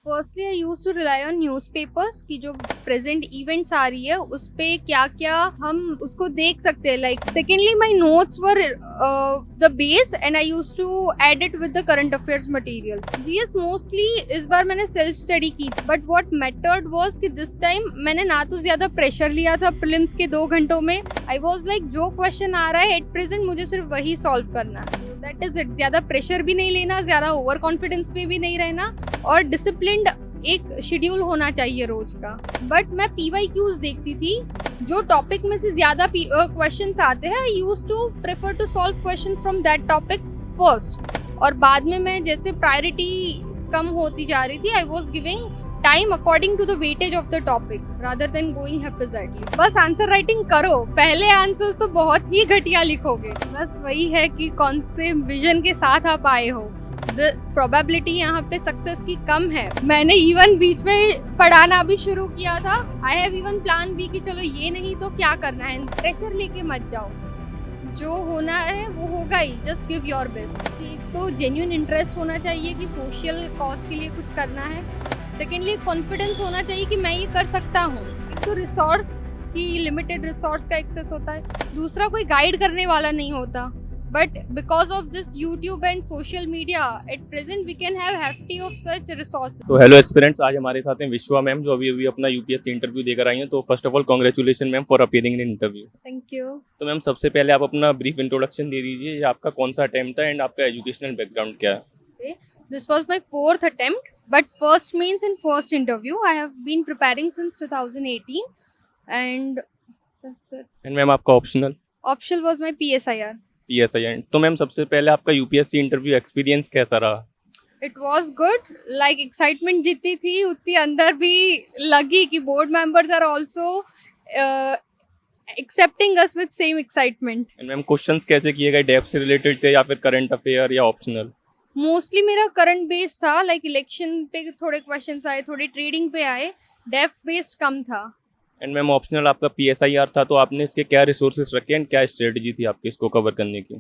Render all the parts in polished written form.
Firstly I used to rely on newspapers की जो present events आ रही है उस पे क्या क्या हम उसको देख सकते हैं. Like secondly my notes were the base and I used to add it with the current affairs material. GS mostly इस बार मैंने सेल्फ स्टडी की, बट व्हाट मैटर्ड वाज कि दिस टाइम मैंने ना तो ज्यादा प्रेशर लिया था प्रीलिम्स के 2 घंटों में. आई वाज लाइक जो क्वेश्चन आ रहा है एट प्रेजेंट मुझे सिर्फ वही सॉल्व करना है. That is it. ज्यादा प्रेशर भी नहीं लेना, ज्यादा ओवर कॉन्फिडेंस में भी नहीं रहना और डिसिप्लिन एक शेड्यूल होना चाहिए रोज का. बट मैं PYQs देखती थी, जो टॉपिक में से ज्यादा क्वेश्चंस आते हैं I used to prefer to solve questions from that topic first. और बाद में मैं जैसे प्रायोरिटी कम होती जा रही थी I was giving time according to the weightage of the topic rather than going haphazardly. बस आंसर राइटिंग करो, पहले आंसर्स तो बहुत ही घटिया लिखोगे. बस वही है कि कौन से विजन के साथ आप आए हो. द प्रोबेबिलिटी यहाँ पे सक्सेस की कम है. मैंने इवन बीच में पढ़ाना भी शुरू किया था. आई हैव इवन प्लान भी कि चलो ये नहीं तो क्या करना है. प्रेशर लेके मत जाओ, जो होना है वो होगा ही. Just give your best. एक तो जेन्युइन इंटरेस्ट होना चाहिए कि सोशल कॉज के लिए कुछ करना है. सेकेंडली कॉन्फिडेंस होना चाहिए कि मैं ये कर सकता हूँ. एक तो रिसोर्स की लिमिटेड रिसोर्स का एक्सेस होता है, दूसरा कोई गाइड करने वाला नहीं होता. But because of this YouTube and social media, at present we can have hefty of such resources. तो हेलो एस्पिरेंट्स, आज हमारे साथ हैं विश्वा मैम जो अभी अपना यूपीएससी इंटरव्यू देकर आई हैं. तो first of all congratulation ma'am for appearing in interview. Thank you. तो मैम सबसे पहले आप अपना ब्रीफ इंट्रोडक्शन दे दीजिए. ये आपका कौन सा अटेम्प्ट है एंड आपका एजुकेशनल बैकग्राउंड क्या है? Okay. This was my 4th attempt, but first means in first interview. I have been preparing since 2018 and that's it. And ma'am आपका optional? Optional was my PSIR. PSI. तो ma'am सबसे पहले आपका UPSC interview experience कैसा रहा? It was good. Like excitement जितनी थी उतनी अंदर भी लगी कि board members are also accepting us with same excitement. And ma'am questions कैसे किए गए? डेप्थ से रिलेटेड थे या फिर करंट अफेयर या ऑप्शनल? मोस्टली मेरा करंट बेस्ड था. लाइक इलेक्शन पे थोड़े क्वेश्चंस आए, थोड़े ट्रेडिंग पे आए. डेप्थ बेस्ड कम था. एंड मैम ऑप्शनल आपका PSIR था, तो आपने इसके क्या रिसोर्सेज रखे एंड क्या स्ट्रेटजी थी आपकी इसको कवर करने की?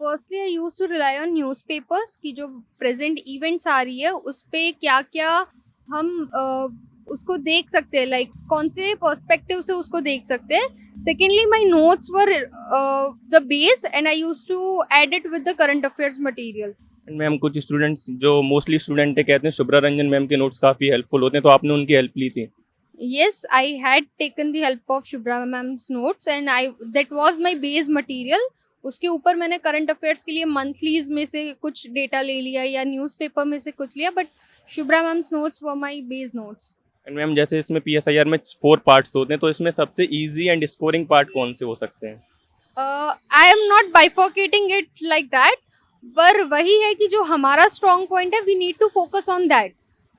Firstly I used to rely on newspapers की जो प्रेजेंट इवेंट्स आ रही है उस पे क्या क्या हम उसको देख सकते हैं. लाइक कौन से पर्सपेक्टिव से उसको देख सकते हैं. Secondly my notes were the base and I used to add it with the current affairs material. And ma'am कुछ स्टूडेंट्स जो मोस्टली स्टूडेंट है कहते हैं शुभ्रा रंजन मैम के नोट्स काफ़ी हेल्पफुल होते हैं, तो आपने उनकी हेल्प ली थी? Yes, I had taken the help of Shubhra ma'am's notes and that was my base material. उसके ऊपर मैंने करंट अफेयर्स के लिए मंथलीज में से कुछ डेटा ले लिया या न्यूज़पेपर में से कुछ लिया, but Shubhra ma'am's notes were my base notes. And ma'am जैसे इसमें PSIR में 4 पार्ट्स होते हैं, तो इसमें सबसे इजी एंड स्कोरिंग पार्ट कौन से हो सकते हैं? I am not bifurcating it like that, पर वही है कि जो हमारा स्ट्रॉन्ग पॉइंट है we need to focus on that.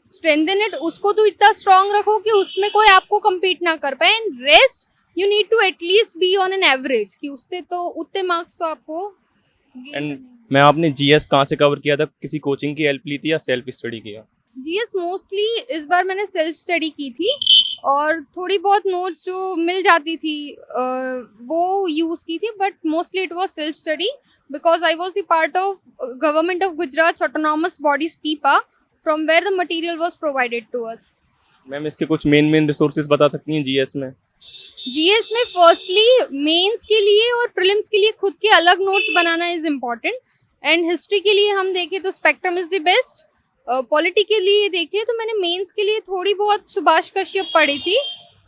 Strengthen it, उसको तो इतना स्ट्रॉन्ग रखो कि उसमें कोई आपको compete ना कर पाए. And rest you need to at least be on an average कि उससे तो उतने मार्क्स तो आपको. एंड मैं आपने GS कहाँ से कवर किया था? किसी कोचिंग की हेल्प ली थी या सेल्फ स्टडी किया? जीएस मोस्टली इस बार मैंने सेल्फ स्टडी की थी और थोड़ी बहुत नोट्स जो मिल जाती थी वो यूज़ की थी, but mostly it was self study because I was the part of government of Gujarat autonomous bodies PIPA from where the material was provided to us. Ma'am इसके कुछ मेन रिसोर्सेज बता सकती हैं GS में? जीएस में firstly mains के लिए और प्रीलिम्स के लिए खुद के अलग notes banana is important. And history के लिए हम देखें तो spectrum is the best. Polity के लिए देखें तो मैंने मेंस के लिए थोड़ी बहुत सुभाष कश्यप पढ़ी थी,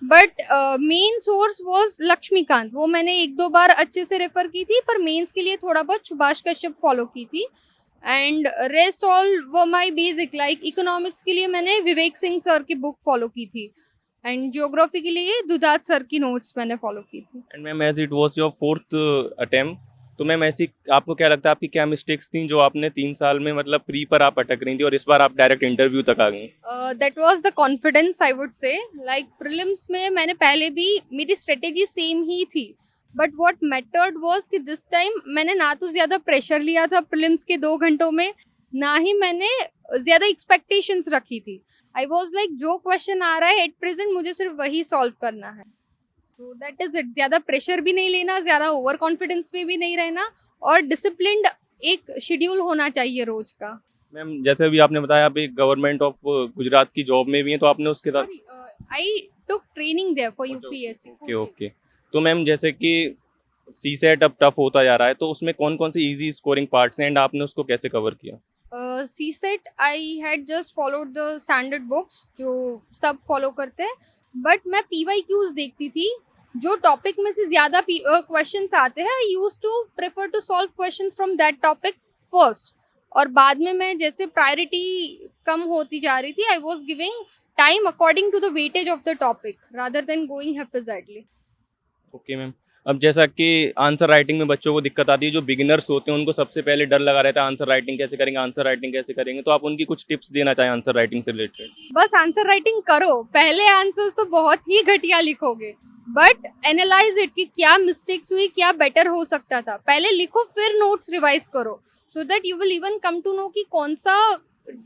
but main source was Laxmikanth. वो मैंने 1-2 बार अच्छे से रेफर की थी, पर मेंस के लिए थोड़ा बहुत सुभाष कश्यप फॉलो की थी. एंड रेस्ट ऑल वो माई बेसिक. लाइक इकोनॉमिक्स के लिए मैंने विवेक सिंह सर की बुक फॉलो की थी एंड ज्योग्राफी के लिए दुधात सर की नोट्स मैंने फॉलो की थी. And ma'am as it was your 4th attempt, तो मैम ऐसी आपको क्या लगता है आपकी क्या मिस्टेक्स थी जो आपने 3 साल में मतलब प्री पर आप अटक रही थी और इस बार आप डायरेक्ट इंटरव्यू तक आ गई? That was the confidence I would से. लाइक प्रीलिम्स में मैंने पहले भी मेरी स्ट्रेटेजी सेम ही थी, बट व्हाट मैटर्ड वाज कि दिस टाइम मैंने ना तो ज़्यादा प्रेशर लिया था प्रीलिम्स के 2 घंटों में, ना ही मैंने ज़्यादा एक्सपेक्टेशंस रखी थी. आई वाज लाइक जो क्वेश्चन आ रहा है एट प्रेजेंट मुझे सिर्फ वही सॉल्व करना है. So that is it. ज़्यादा प्रेशर भी नहीं लेना, ज़्यादा ओवर कॉन्फिडेंस में भी नहीं रहना और डिसिप्लिन्ड एक शेड्यूल होना चाहिए रोज का. मैम जैसे अभी आपने बताया आप एक गवर्नमेंट ऑफ गुजरात की जॉब में भी हैं, तो आपने उसके साथ Sorry, I took training there for UPSC. Okay okay. तो मैम जैसे कि सी सेट अब टफ होता जा रहा है, तो उसमें कौन कौन से इजी स्कोरिंग पार्ट्स हैं एंड आपने उसको कैसे कवर किया? CSET I had just followed the standard books जो सब follow करते हैं, but मैं PYQs देखती थी जो टॉपिक में से ज़्यादा क्वेश्चंस आते हैं. I used to prefer to solve questions from that topic first, और बाद में मैं जैसे प्रायोरिटी कम होती जा रही थी, I was giving time according to the weightage of the topic rather than going haphazardly. Okay ma'am. अब जैसा कि आंसर राइटिंग में बच्चों को दिक्कत आती है, जो बिगिनर्स होते हैं उनको सबसे पहले डर लगा रहता है आंसर राइटिंग कैसे करेंगे, आंसर राइटिंग कैसे करेंगे, तो आप उनकी कुछ टिप्स देना चाहें आंसर राइटिंग से रिलेटेड? बस आंसर राइटिंग करो, पहले आंसर्स तो बहुत ही घटिया लिखोगे, बट एनालाइज इट कि क्या मिस्टेक्स हुई, क्या बेटर हो सकता था. पहले लिखो फिर नोट्स रिवाइज करो, so that you will even come to know कि कौन सा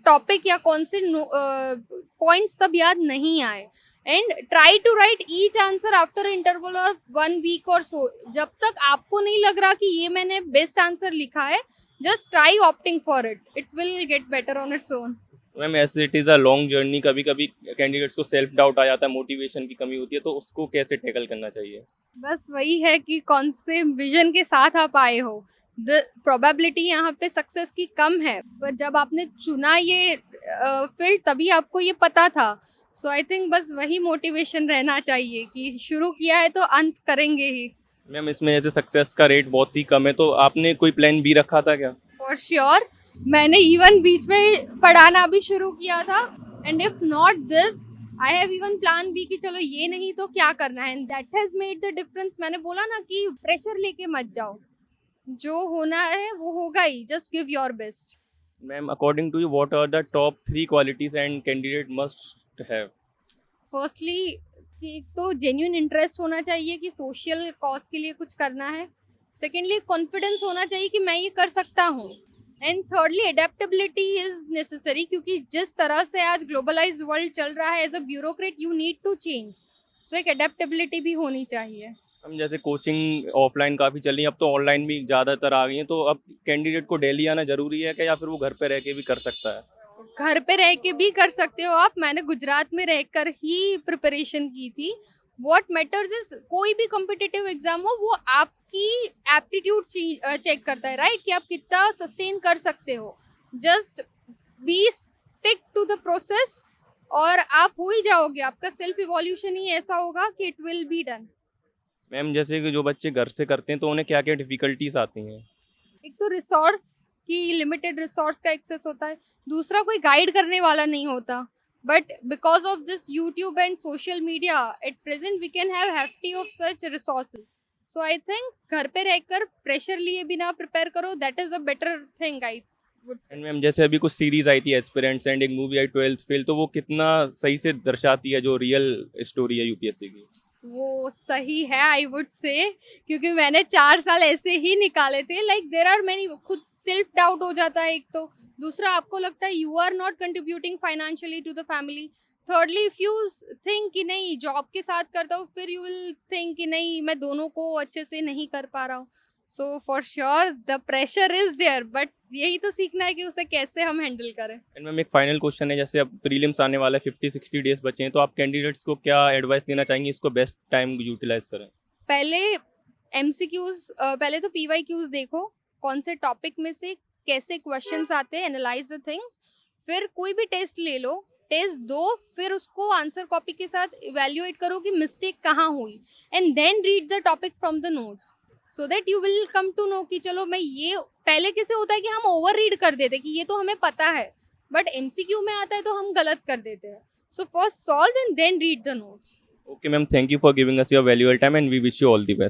टॉपिक या कौन से पॉइंट्स तब याद नहीं आए. And try to write each answer after interval of 1 week और सो. जब तक आपको नहीं लग रहा कि ये मैंने बेस्ट आंसर लिखा है, just try opting for it, it will get better on its own. Ma'am as it is a long journey, कभी कभी कैंडिडेट्स को सेल्फ डाउट आ जाता है, मोटिवेशन की कमी होती है, तो उसको कैसे टैकल करना चाहिए? बस वही है कि कौन से विजन के साथ आप आए हो. द प्रोबेबिलिटी यहाँ पे सक्सेस की कम है, पर जब आपने चुना ये फील्ड तभी आपको ये पता था. सो आई थिंक बस वही मोटिवेशन रहना चाहिए कि शुरू किया है तो अंत करेंगे ही. मैम इसमें जैसे सक्सेस का रेट बहुत ही कम है, तो आपने कोई प्लान बी रखा था क्या? फॉर श्योर, मैंने इवन बीच में पढ़ाना भी शुरू किया था. And if not this, I have even plan B कि चलो ये नहीं तो क्या करना है. And that has made the difference. मैंने बोला ना कि प्रेशर लेके मत जाओ, जो होना है वो होगा ही. Just give your best. Ma'am according to you what are the top 3 qualities and candidate must have? Firstly, एक तो जेन्युइन इंटरेस्ट होना चाहिए कि सोशल कॉज के लिए कुछ करना है. सेकेंडली, कॉन्फिडेंस होना चाहिए कि मैं ये कर सकता हूँ. And thirdly, adaptability is necessary, क्योंकि जिस तरह से आज ग्लोबलाइज वर्ल्ड चल रहा है, as a bureaucrat you need to change. So एक एडेप्टेबिलिटी भी होनी चाहिए. हम जैसे कोचिंग ऑफलाइन काफ़ी चल रही है, अब तो ऑनलाइन भी ज़्यादातर आ गई हैं, तो अब कैंडिडेट को दिल्ली आना ज़रूरी है क्या, या फिर वो घर पे रह के भी कर सकता है? घर पे रह के भी कर सकते हो आप. मैंने गुजरात में रहकर ही प्रिपरेशन की थी. व्हाट मैटर्स इज, कोई भी कॉम्पिटिटिव एग्जाम हो, वो आपकी एप्टीट्यूड चेक करता है, राइट? कि आप कितना सस्टेन कर सकते हो. Just be stick to the process और आप हो ही जाओगे. आपका सेल्फ इवोल्यूशन ही ऐसा होगा कि it will be done. Ma'am जैसे कि जो बच्चे घर से करते हैं, तो उन्हें क्या क्या डिफिकल्टीज आती हैं? एक तो रिसोर्स की, लिमिटेड रिसोर्स का एक्सेस होता है. दूसरा, कोई गाइड करने वाला नहीं होता. But because of this YouTube and social media at present we can have hefty of such resources. So I think घर पे रहकर प्रेशर लिए बिना प्रिपेयर करो, that is a better thing I would say. And ma'am जैसे अभी कुछ series आई थी एस्पिरेंट्स एंड एक मूवी आई 12th फेल, तो वो कितना सही से दर्शाती है जो रियल स्टोरी है यूपीएससी की? वो सही है आई वुड से, क्योंकि मैंने 4 साल ऐसे ही निकाले थे. लाइक देर आर मैनी, खुद सेल्फ डाउट हो जाता है एक तो. दूसरा, आपको लगता है you are not contributing financially to the family. Thirdly, if you think कि नहीं जॉब के साथ करता हूँ, फिर यू विल थिंक कि नहीं मैं दोनों को अच्छे से नहीं कर पा रहा हूँ. So for sure the pressure is there, but यही तो सीखना है कि उसे कैसे हम हैंडल करें. एंड मैम एक फाइनल क्वेश्चन है, जैसे अब प्रीलिम्स आने वाला है, 50-60 डेज बचे हैं, तो आप कैंडिडेट्स को क्या एडवाइस देना चाहेंगे इसको बेस्ट टाइम यूटिलाइज करें? पहले MCQs, पहले तो PYQs देखो, कौन से टॉपिक में से कैसे क्वेश्चंस आते हैं, एनालाइज द थिंग्स. फिर कोई भी टेस्ट ले लो, टेस्ट दो, फिर उसको आंसर कॉपी के साथ इवेल्युएट करो कि मिस्टेक कहाँ हुई. And then read the topic from the notes, so that you will come to know कि चलो मैं ये. पहले कैसे होता है कि हम ओवर रीड कर देते कि ये तो हमें पता है, बट MCQ में आता है तो हम गलत कर देते हैं. So first solve and then read the notes. Okay, ma'am, thank you for giving us your valuable time and we wish you all the best.